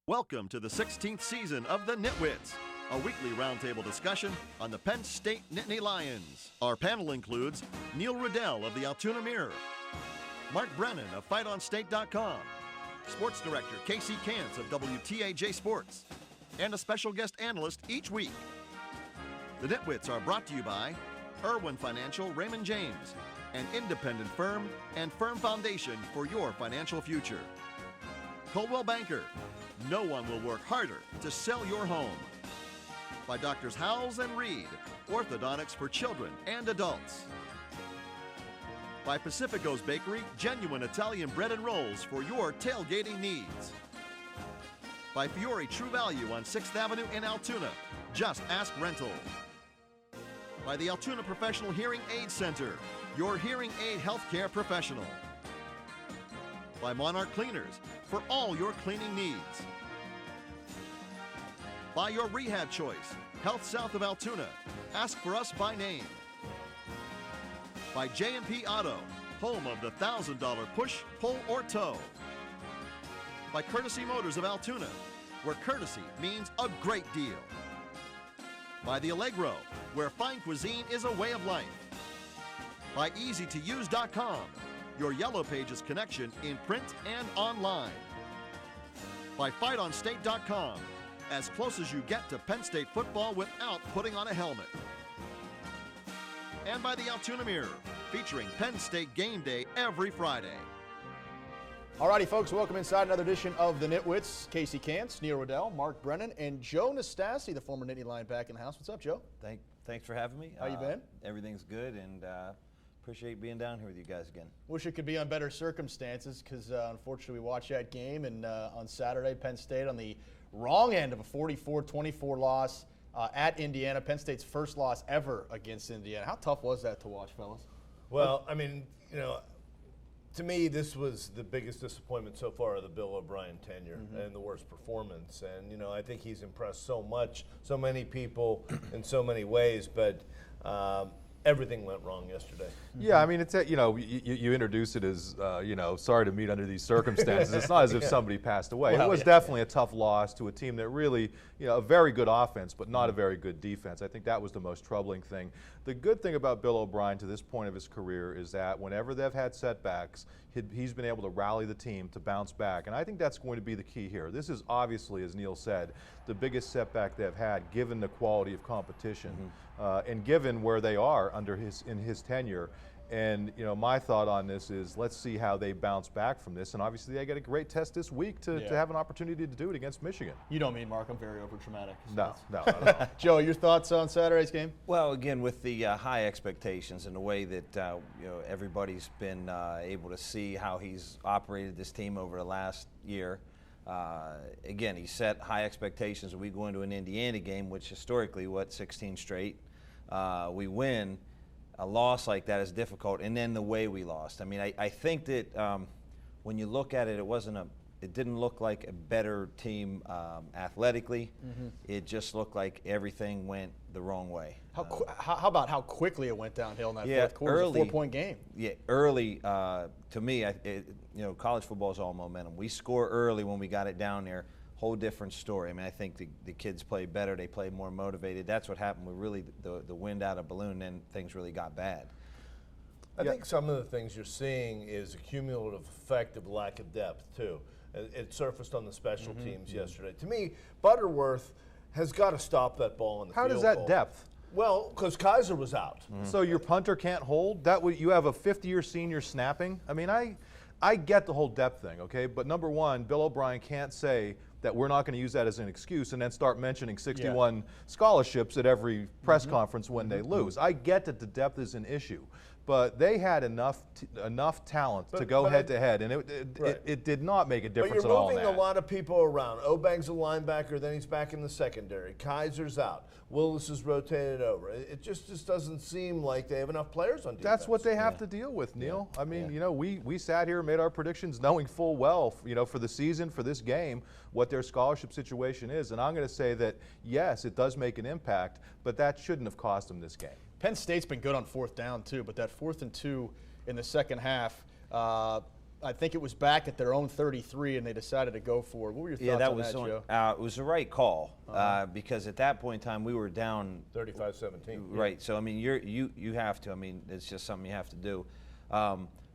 Welcome to the 16th season of the NitWits, a weekly roundtable discussion on the Penn State Nittany Lions. Our panel includes Neil Riddell of the Altoona Mirror, Mark Brennan of FightOnState.com, Sports Director Casey Cantz of WTAJ Sports, and a special guest analyst each week. The NitWits are brought to you by Irwin Financial Raymond James, an independent firm and firm foundation for your financial future. Coldwell Banker, no one will work harder to sell your home. By Doctors Howells and Reed, orthodontics for children and adults. By Pacifico's Bakery, genuine Italian bread and rolls for your tailgating needs. By Fiore True Value on 6th Avenue in Altoona, just ask rental. By the Altoona Professional Hearing Aid Center, your hearing aid healthcare professional. By Monarch Cleaners, for all your cleaning needs. By your rehab choice, Health South of Altoona, ask for us by name. By J&P Auto, home of the $1,000 push, pull, or tow. By Courtesy Motors of Altoona, where courtesy means a great deal. By the Allegro, where fine cuisine is a way of life. By EasyToUse.com, your Yellow Pages connection in print and online. By FightOnState.com, as close as you get to Penn State football without putting on a helmet. And by the Altoona Mirror, featuring Penn State game day every Friday. Alrighty, folks, welcome inside another edition of the Nitwits. Casey Cantz, Neil Riddell, Mark Brennan, and Joe Nastasi, the former Nittany Lion, back in the house. What's up, Joe? Thanks for having me. How you been? Everything's good, and appreciate being down here with you guys again. Wish it could be on better circumstances because, unfortunately, we watched that game, and on Saturday, Penn State on the wrong end of a 44-24 loss at Indiana. Penn State's first loss ever against Indiana. How tough was that to watch, fellas? Well, I mean, you know, to me, this was the biggest disappointment so far of the Bill O'Brien tenure and the worst performance. And, you know, I think he's impressed so many people in so many ways, but everything went wrong yesterday. Yeah, I mean, it's you introduce it as sorry to meet under these circumstances. It's not as if somebody passed away. Well, it was definitely a tough loss to a team that really, a very good offense, but not a very good defense. I think that was the most troubling thing. The good thing about Bill O'Brien to this point of his career is that whenever they've had setbacks, he's been able to rally the team to bounce back, and I think that's going to be the key here. This is obviously, as Neil said, the biggest setback they've had given the quality of competition and given where they are in his tenure. And my thought on this is let's see how they bounce back from this. And obviously they get a great test this week to have an opportunity to do it against Michigan. You don't mean, Mark, I'm very overdramatic. No, not at all. Joe, your thoughts on Saturday's game? Well, again, with the high expectations and the way that everybody's been able to see how he's operated this team over the last year. Again, he set high expectations. We go into an Indiana game, which historically, 16 straight, we win. A loss like that is difficult, and then the way we lost. I mean, I think that when you look at it, it didn't look like a better team athletically. It just looked like everything went the wrong way. How about how quickly it went downhill in that fourth quarter? Early, it was a 4-point game. Yeah, early. To me, college football is all momentum. We score early when we got it down there. Whole different story. I mean, I think the kids played better. They played more motivated. That's what happened. We really the wind out of balloon. Then things really got bad. I think some of the things you're seeing is a cumulative effect of lack of depth too. It surfaced on the special teams yesterday. To me, Butterworth has got to stop that ball in the field How does that goal. depth? Well, because Kaiser was out. So your punter can't hold? You have a fifth-year senior snapping? I mean, I get the whole depth thing, okay? But number one, Bill O'Brien can't say that we're not going to use that as an excuse and then start mentioning 61 scholarships at every press conference when they lose. I get that the depth is an issue, but they had enough talent to go head-to-head, and it did not make a difference at all. But you're moving a lot of people around. Obang's a linebacker, then he's back in the secondary. Kaiser's out. Willis is rotated over. It just doesn't seem like they have enough players on defense. That's what they have to deal with, Neil. I mean, we sat here and made our predictions knowing full well, for the season, for this game, what their scholarship situation is. And I'm going to say that, yes, it does make an impact, but that shouldn't have cost them this game. Penn State's been good on fourth down, too, but that 4th and 2 in the second half, I think it was back at their own 33, and they decided to go for it. What were your thoughts on that, Joe? It was the right call because at that point in time we were down 35-17. Right. So I mean, you have to. I mean, it's just something you have to do.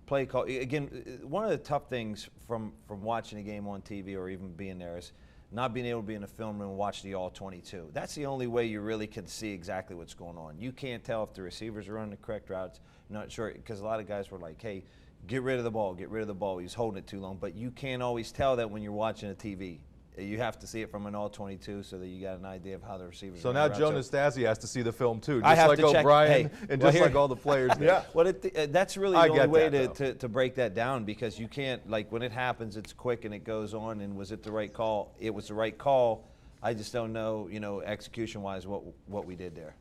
Play call again. One of the tough things from watching a game on TV or even being there is not being able to be in a film room and watch the all 22. That's the only way you really can see exactly what's going on. You can't tell if the receivers are running the correct routes. You're not sure because a lot of guys were like, "Hey, get rid of the ball, get rid of the ball." He's holding it too long, but you can't always tell that when you're watching a TV. You have to see it from an all 22 so that you got an idea of how the receivers. So now Joe Nastasi has to see the film too, I just have like to check, O'Brien and just like all the players. Yeah. Well, that's really the only way to break that down because you can't, like when it happens, it's quick and it goes on. And was it the right call? It was the right call. I just don't know, execution-wise what we did there.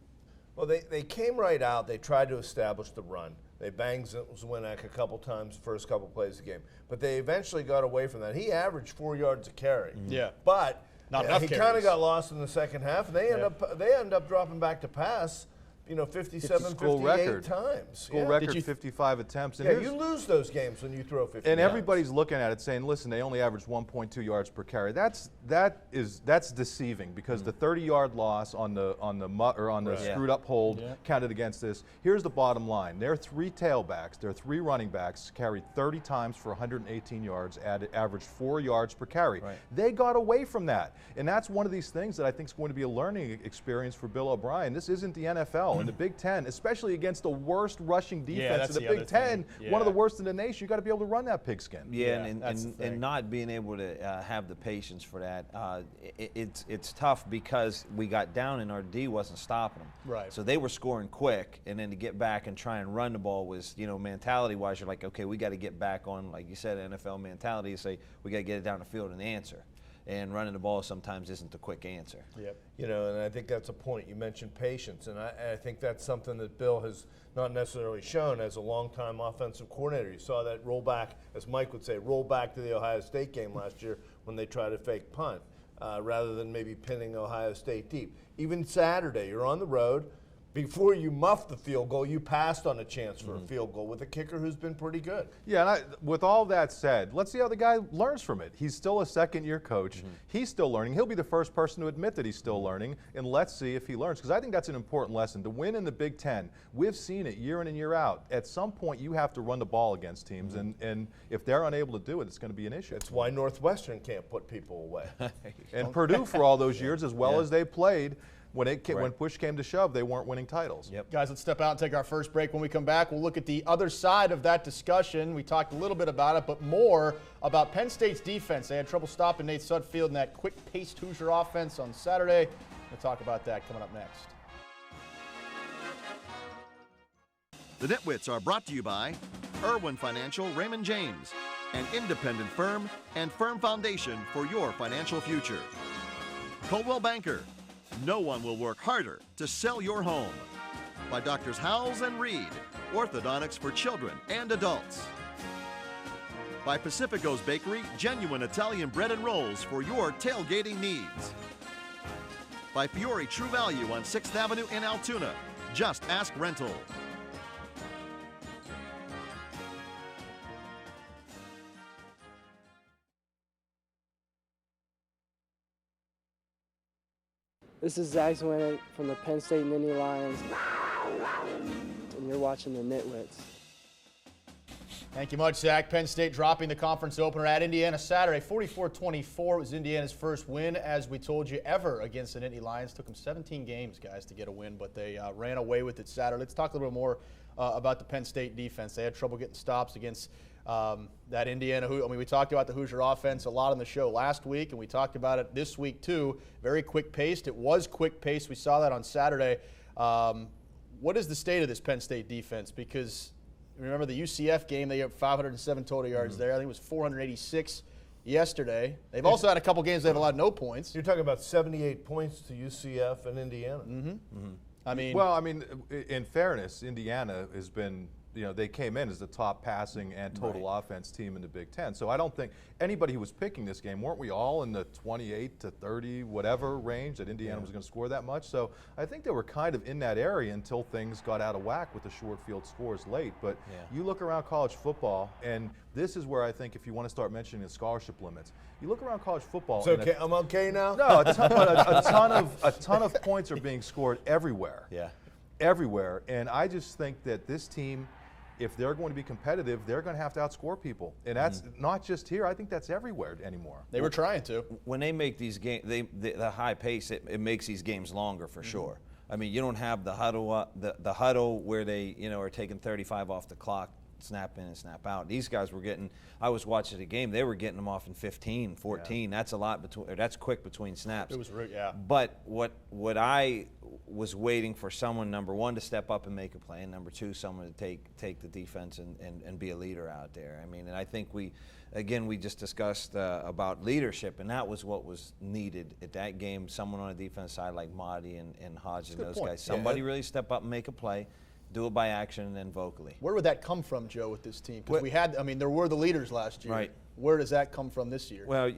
Well, they came right out. They tried to establish the run. They banged Zwinek a couple times first couple plays of the game. But they eventually got away from that. He averaged 4 yards a carry. Yeah. But not enough he carries. kind of got lost in the second half, and they end up dropping back to pass, 57, 58 times. School record, 55 attempts. And you lose those games when you throw 50 And yards. everybody's looking at it saying, listen, they only averaged 1.2 yards per carry. That's deceiving because the 30-yard loss on the screwed up hold counted against this. Here's the bottom line. Their 3 tailbacks, their 3 running backs carried 30 times for 118 yards, averaged 4 yards per carry. Right. They got away from that. And that's one of these things that I think is going to be a learning experience for Bill O'Brien. This isn't the NFL. In the Big Ten, especially against the worst rushing defense in the Big Ten, one of the worst in the nation, you got to be able to run that pigskin. Yeah, and not being able to have the patience for that, it's tough because we got down and our D wasn't stopping them. Right. So they were scoring quick, and then to get back and try and run the ball was, mentality-wise, you're like, okay, we got to get back on, like you said, NFL mentality. You say we got to get it down the field and answer. And running the ball sometimes isn't the quick answer. Yep. And I think that's a point. You mentioned patience, and I think that's something that Bill has not necessarily shown as a longtime offensive coordinator. You saw that roll back, as Mike would say, roll back to the Ohio State game last year when they tried a fake punt rather than maybe pinning Ohio State deep. Even Saturday, you're on the road. Before you muffed the field goal, you passed on a chance for a field goal with a kicker who's been pretty good. Yeah, and with all that said, let's see how the guy learns from it. He's still a second-year coach. He's still learning. He'll be the first person to admit that he's still learning, and let's see if he learns, because I think that's an important lesson. To win in the Big Ten, we've seen it year in and year out. At some point, you have to run the ball against teams, and if they're unable to do it, it's going to be an issue. That's why Northwestern can't put people away. And Purdue, for all those years, as well as they played, when push came to shove, they weren't winning titles. Yep. Guys, let's step out and take our first break. When we come back, we'll look at the other side of that discussion. We talked a little bit about it, but more about Penn State's defense. They had trouble stopping Nate Sudfeld in that quick-paced Hoosier offense on Saturday. We'll talk about that coming up next. The NitWits are brought to you by Irwin Financial Raymond James, an independent firm and firm foundation for your financial future. Coldwell Banker. No one will work harder to sell your home. By Doctors Howells and Reed, orthodontics for children and adults. By Pacifico's Bakery, genuine Italian bread and rolls for your tailgating needs. By Fiore True Value on 6th Avenue in Altoona. Just ask rental. This is Zach Zwinek from the Penn State Nittany Lions, and you're watching the NitWits. Thank you much, Zach. Penn State dropping the conference opener at Indiana Saturday, 44-24. It was Indiana's first win, as we told you, ever against the Nittany Lions. Took them 17 games, guys, to get a win, but they ran away with it Saturday. Let's talk a little bit more about the Penn State defense. They had trouble getting stops against that Indiana. We talked about the Hoosier offense a lot on the show last week, and we talked about it this week too. Very quick-paced. It was quick-paced. We saw that on Saturday. What is the state of this Penn State defense? Because remember the UCF game, they had 507 total yards there. I think it was 486 yesterday. They've also had a couple games they've allowed no points. You're talking about 78 points to UCF and Indiana. I mean, well, in fairness, Indiana has been they came in as the top passing and total offense team in the Big Ten. So I don't think anybody who was picking this game, weren't we all in the 28 to 30 whatever range that Indiana was going to score that much? So I think they were kind of in that area until things got out of whack with the short field scores late. But you look around college football, and this is where I think if you want to start mentioning the scholarship limits, you look around college football. So I'm okay now? No, a ton of points are being scored everywhere. Yeah. Everywhere. And I just think that this team, if they're going to be competitive, they're going to have to outscore people. And that's not just here. I think that's everywhere anymore. They were trying to. When they make these games, the high pace, it makes these games longer for sure. I mean, you don't have the huddle, the huddle where they are taking 35 off the clock, snap in and snap out. These guys were getting. I was watching the game. They were getting them off in 15, 14. That's a lot that's quick between snaps. It was But what I was waiting for someone, number one, to step up and make a play, and number two, someone to take the defense and be a leader out there. I mean, and I think we just discussed about leadership, and that was what was needed at that game. Someone on the defense side like Mahdi and Hodge and those guys. Somebody really step up and make a play. Do it by action and then vocally. Where would that come from, Joe, with this team? Because there were the leaders last year. Right. Where does that come from this year? Well,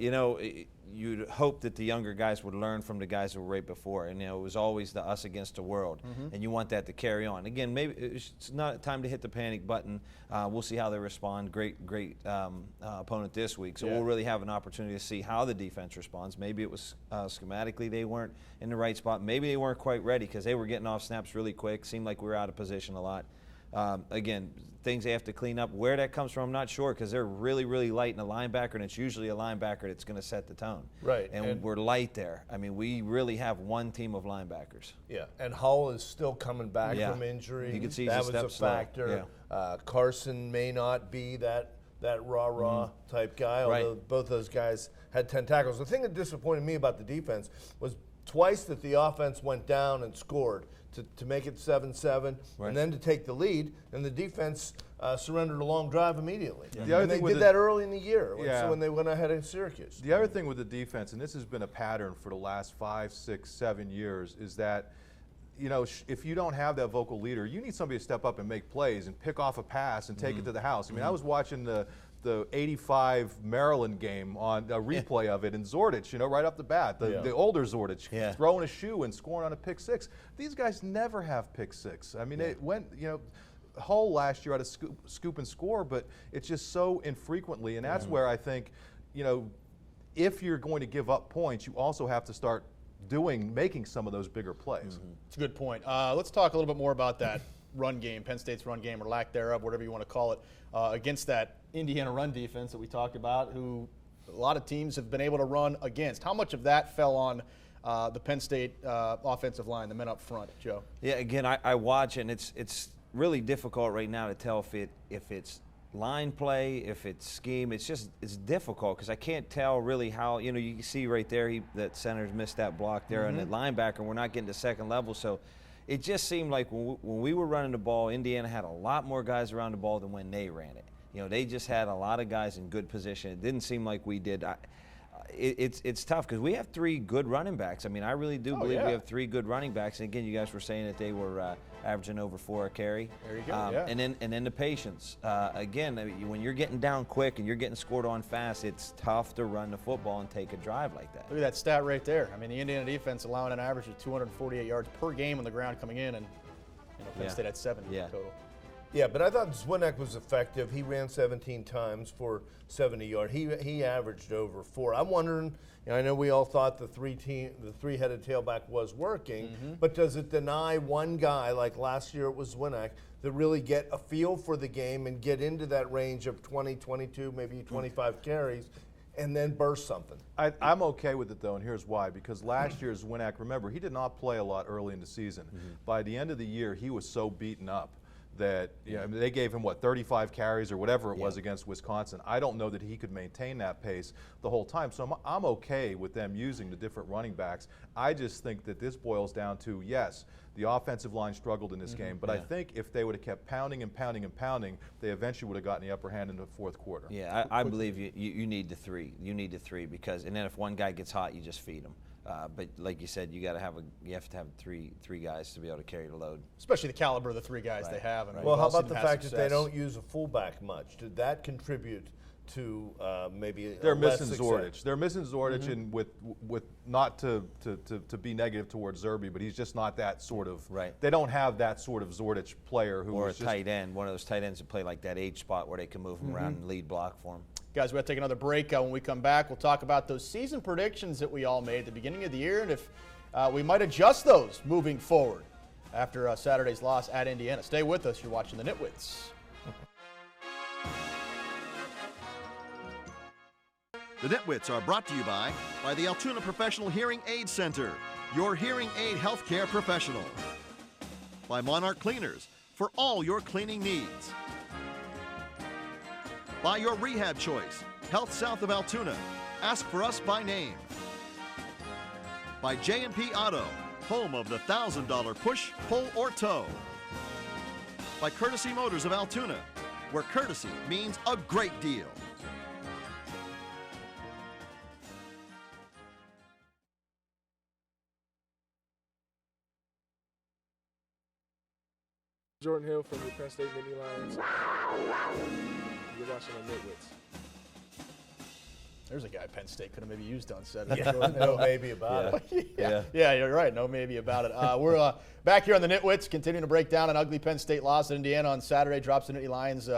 you'd hope that the younger guys would learn from the guys who were right before. And, it was always the us against the world. And you want that to carry on. Again, maybe it's not time to hit the panic button. We'll see how they respond. Great opponent this week. So we'll really have an opportunity to see how the defense responds. Maybe it was schematically they weren't in the right spot. Maybe they weren't quite ready because they were getting off snaps really quick. Seemed like we were out of position a lot. Again, things they have to clean up. Where that comes from, I'm not sure because they're really, really light in a linebacker, and it's usually a linebacker that's going to set the tone. Right. And we're light there. I mean, we really have one team of linebackers. Yeah, and Hull is still coming back from injury. You can see that he's was a factor. Carson may not be that rah-rah type guy, although both those guys had 10 tackles. The thing that disappointed me about the defense was twice that the offense went down and scored to make it 7-7, and then to take the lead, and the defense surrendered a long drive immediately. And they did that early in the year when they went ahead of Syracuse. The other thing with the defense, and this has been a pattern for the last 5, 6, 7 years, is that if you don't have that vocal leader, you need somebody to step up and make plays and pick off a pass and take it to the house. I mean, I was watching the 85 Maryland game on a replay of it, and Zordich, right off the bat, the older Zordich, throwing a shoe and scoring on a pick six. These guys never have pick six. I mean, it went, Hull last year had a scoop and score, but it's just so infrequently, and that's where I think, if you're going to give up points, you also have to start making some of those bigger plays. It's a good point. Let's talk a little bit more about that run game, Penn State's run game, or lack thereof, whatever you want to call it, against that Indiana run defense that we talked about, who a lot of teams have been able to run against. How much of that fell on the Penn State offensive line, the men up front, Joe? Yeah, again, I watch, and it's really difficult right now to tell if it's line play, if it's scheme. It's difficult because I can't tell really how, you can see right there that center's missed that block there, and at linebacker we're not getting to second level. So it just seemed like when we were running the ball, Indiana had a lot more guys around the ball than when they ran it. They just had a lot of guys in good position. It didn't seem like we did. It's tough because we have 3 good running backs. I mean, I really do believe we have 3 good running backs. And again, you guys were saying that they were averaging over 4 a carry. There you go. And then the patience. Again, when you're getting down quick and you're getting scored on fast, it's tough to run the football and take a drive like that. Look at that stat right there. I mean, the Indiana defense allowing an average of 248 yards per game on the ground coming in, and Penn State had 7 total. Yeah, but I thought Zwinek was effective. He ran 17 times for 70 yards. He averaged over 4. I'm wondering, I know we all thought the three-headed tailback was working, but does it deny one guy, like last year it was Zwinek, to really get a feel for the game and get into that range of 20, 22, maybe 25 carries, and then burst something? I'm okay with it, though, and here's why. Because last year's Zwinek, remember, he did not play a lot early in the season. By the end of the year, he was so beaten up that they gave him 35 carries or whatever it was against Wisconsin. I don't know that he could maintain that pace the whole time. So I'm okay with them using the different running backs. I just think that this boils down to, yes, the offensive line struggled in this game, but I think if they would have kept pounding and pounding and pounding, they eventually would have gotten the upper hand in the fourth quarter. Yeah, I believe you need the 3. You need the 3 because, and then if one guy gets hot, you just feed him. But like you said, you have to have three guys to be able to carry the load. Especially the caliber of the three guys Right. they have. And Well, we've how all seen about the them have fact that they success. don't use a fullback much? Did that contribute to maybe They're less missing success? Zordich. They're missing Zordich, and with not to be negative towards Zerby, but he's just not that sort of. Right. They don't have that sort of Zordich player who Or a is just, tight end, one of those tight ends that play like that H spot where they can move him around and lead block for him. Guys, we have to take another break. When we come back, we'll talk about those season predictions that we all made at the beginning of the year and if we might adjust those moving forward after Saturday's loss at Indiana. Stay with us. You're watching the NitWits. The NitWits are brought to you by the Altoona Professional Hearing Aid Center, your hearing aid healthcare professional. By Monarch Cleaners, for all your cleaning needs. By your rehab choice, Health South of Altoona. Ask for us by name. By J&P Auto, home of the $1,000 push, pull, or tow. By Courtesy Motors of Altoona, where courtesy means a great deal. Jordan Hill from the Penn State Nittany Lions. You're watching the NitWits. There's a guy Penn State could have maybe used on Saturday. No, maybe about it. Yeah, you're right. No maybe about it. We're back here on the NitWits, continuing to break down an ugly Penn State loss at Indiana on Saturday. Drops the Nittany Lions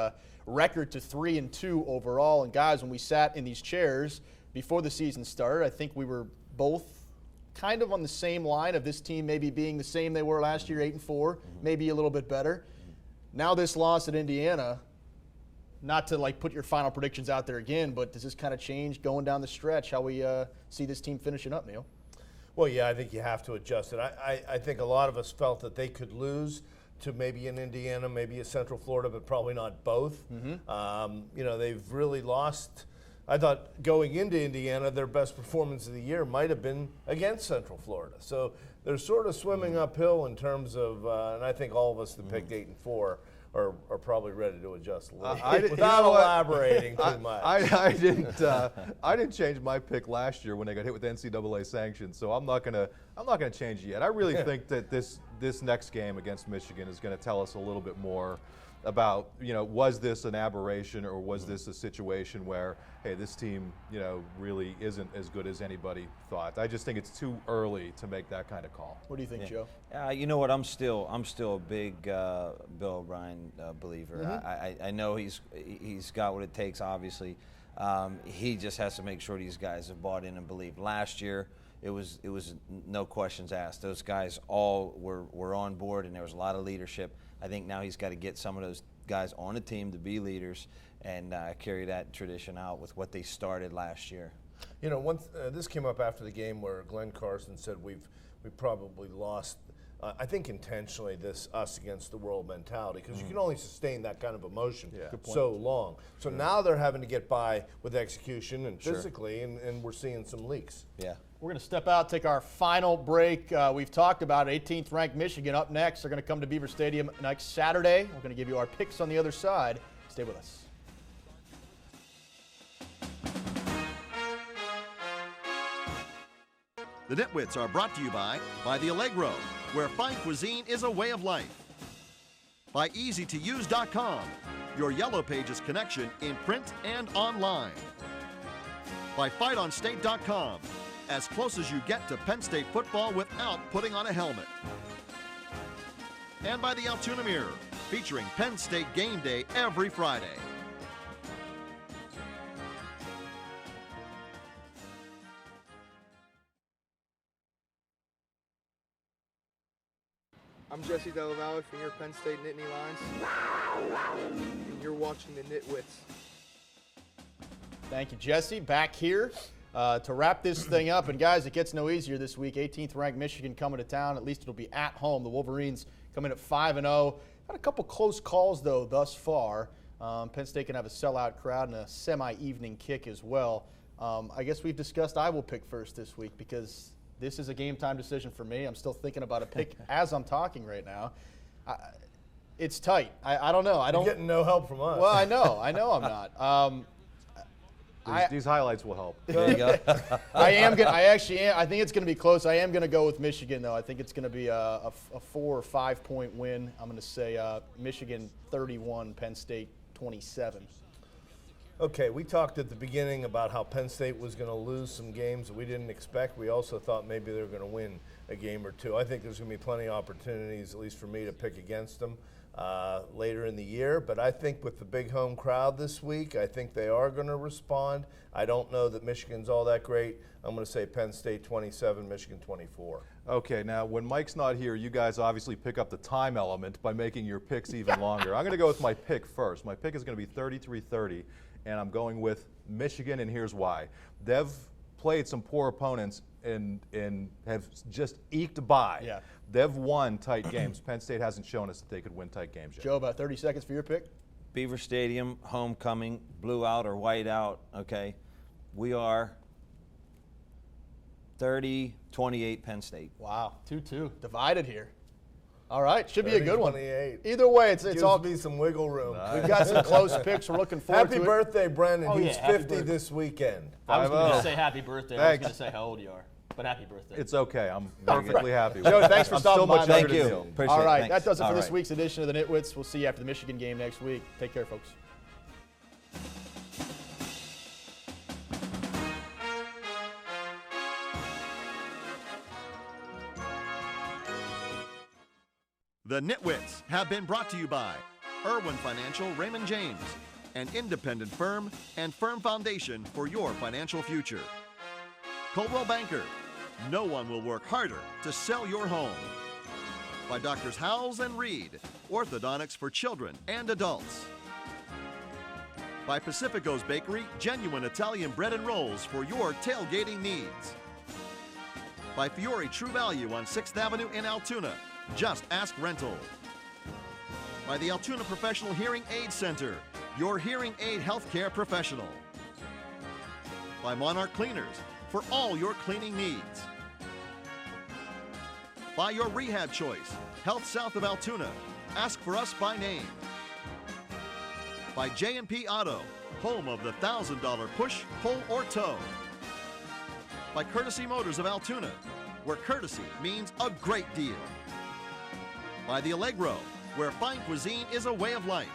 record to 3-2 overall. And guys, when we sat in these chairs before the season started, I think we were both kind of on the same line of this team maybe being the same they were last year, 8-4, maybe a little bit better. Now this loss at Indiana, not to like put your final predictions out there again, but does this kind of change going down the stretch how we see this team finishing up, Neil? Well, yeah, I think you have to adjust it. I think a lot of us felt that they could lose to maybe an Indiana, maybe a Central Florida, but probably not both. They've really lost. I thought going into Indiana, their best performance of the year might have been against Central Florida. So they're sort of swimming uphill in terms of, and I think all of us that picked 8-4 are probably ready to adjust a little without elaborating too much. I didn't change my pick last year when they got hit with NCAA sanctions, so I'm not gonna change it yet. I really think that this next game against Michigan is going to tell us a little bit more about, was this an aberration or was this a situation where, hey, this team, really isn't as good as anybody thought. I just think it's too early to make that kind of call. What do you think, Joe? You know what? I'm still a big Bill O'Brien believer. I know he's got what it takes. Obviously, he just has to make sure these guys have bought in and believed. Last year, it was no questions asked. Those guys all were on board, and there was a lot of leadership. I think now he's got to get some of those guys on the team to be leaders and carry that tradition out with what they started last year. Once this came up after the game where Glenn Carson said we probably lost. I think intentionally this us against the world mentality, because you can only sustain that kind of emotion so long. So now they're having to get by with execution and physically, and we're seeing some leaks. Yeah. We're going to step out, take our final break. We've talked about 18th ranked Michigan up next. They're going to come to Beaver Stadium next Saturday. We're going to give you our picks on the other side. Stay with us. The NitWits are brought to you by The Allegro, where fine cuisine is a way of life. By EasyToUse.com, your Yellow Pages connection in print and online. By FightOnState.com, as close as you get to Penn State football without putting on a helmet. And by the Altoona Mirror, featuring Penn State game day every Friday. I'm Jesse Della Valle from your Penn State Nittany Lions, and you're watching the NitWits. Thank you, Jesse. Back here to wrap this thing up. And, guys, it gets no easier this week. 18th ranked Michigan coming to town. At least it'll be at home. The Wolverines coming at 5-0. Had a couple close calls, though, thus far. Penn State can have a sellout crowd and a semi-evening kick as well. I guess we've discussed I will pick first this week because this is a game-time decision for me. I'm still thinking about a pick as I'm talking right now. It's tight. I don't know. You're getting no help from us. Well, I know I'm not. These highlights will help. There you go. I think it's gonna be close. I am gonna go with Michigan though. I think it's gonna be a 4 or 5 point win. I'm gonna say Michigan 31, Penn State 27. Okay, we talked at the beginning about how Penn State was going to lose some games that we didn't expect. We also thought maybe they were going to win a game or two. I think there's going to be plenty of opportunities, at least for me, to pick against them later in the year. But I think with the big home crowd this week, I think they are going to respond. I don't know that Michigan's all that great. I'm going to say Penn State 27, Michigan 24. Okay, now when Mike's not here, you guys obviously pick up the time element by making your picks even longer. I'm going to go with my pick first. My pick is going to be 33-30. And I'm going with Michigan, and here's why. They've played some poor opponents and have just eked by. Yeah. They've won tight games. Penn State hasn't shown us that they could win tight games yet. Joe, about 30 seconds for your pick. Beaver Stadium, homecoming, blue out or white out, okay? We are 30-28 Penn State. Wow, 2-2. Divided here. All right, should be a good one. 28. Either way, it's Gives all. me some wiggle room. We've got some close picks. We're looking forward Happy to it. birthday, Brendan. Oh, He's yeah, happy 50 birthday. this weekend. I was going to 5-0. say happy birthday. I was Thanks. going to say how old you are, but happy birthday. It's okay. I'm perfectly happy. Joe, thanks for I'm stopping still by, much man. younger Thank than you. Neil. Appreciate All it. right, Thanks. that does it for All this right. week's edition of the Nitwits. We'll see you after the Michigan game next week. Take care, folks. The Nitwits have been brought to you by Irwin Financial Raymond James, an independent firm and firm foundation for your financial future. Coldwell Banker, no one will work harder to sell your home. By Doctors Howells and Reed, orthodontics for children and adults. By Pacifico's Bakery, genuine Italian bread and rolls for your tailgating needs. By Fiore True Value on 6th Avenue in Altoona, just ask rental. By the Altoona Professional Hearing Aid Center, your hearing aid healthcare professional. By Monarch Cleaners, for all your cleaning needs. By your rehab choice, Health South of Altoona, ask for us by name. By J&P Auto, home of the $1,000 push, pull, or tow. By Courtesy Motors of Altoona, where courtesy means a great deal. By the Allegro, where fine cuisine is a way of life.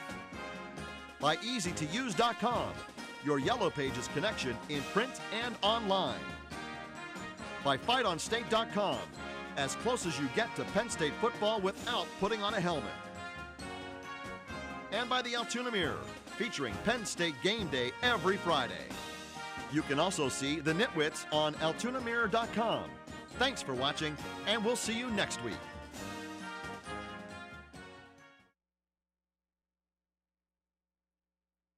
By EasyToUse.com, your Yellow Pages connection in print and online. By FightOnState.com, as close as you get to Penn State football without putting on a helmet. And by the Altoona Mirror, featuring Penn State game day every Friday. You can also see the Nitwits on AltoonaMirror.com. Thanks for watching, and we'll see you next week.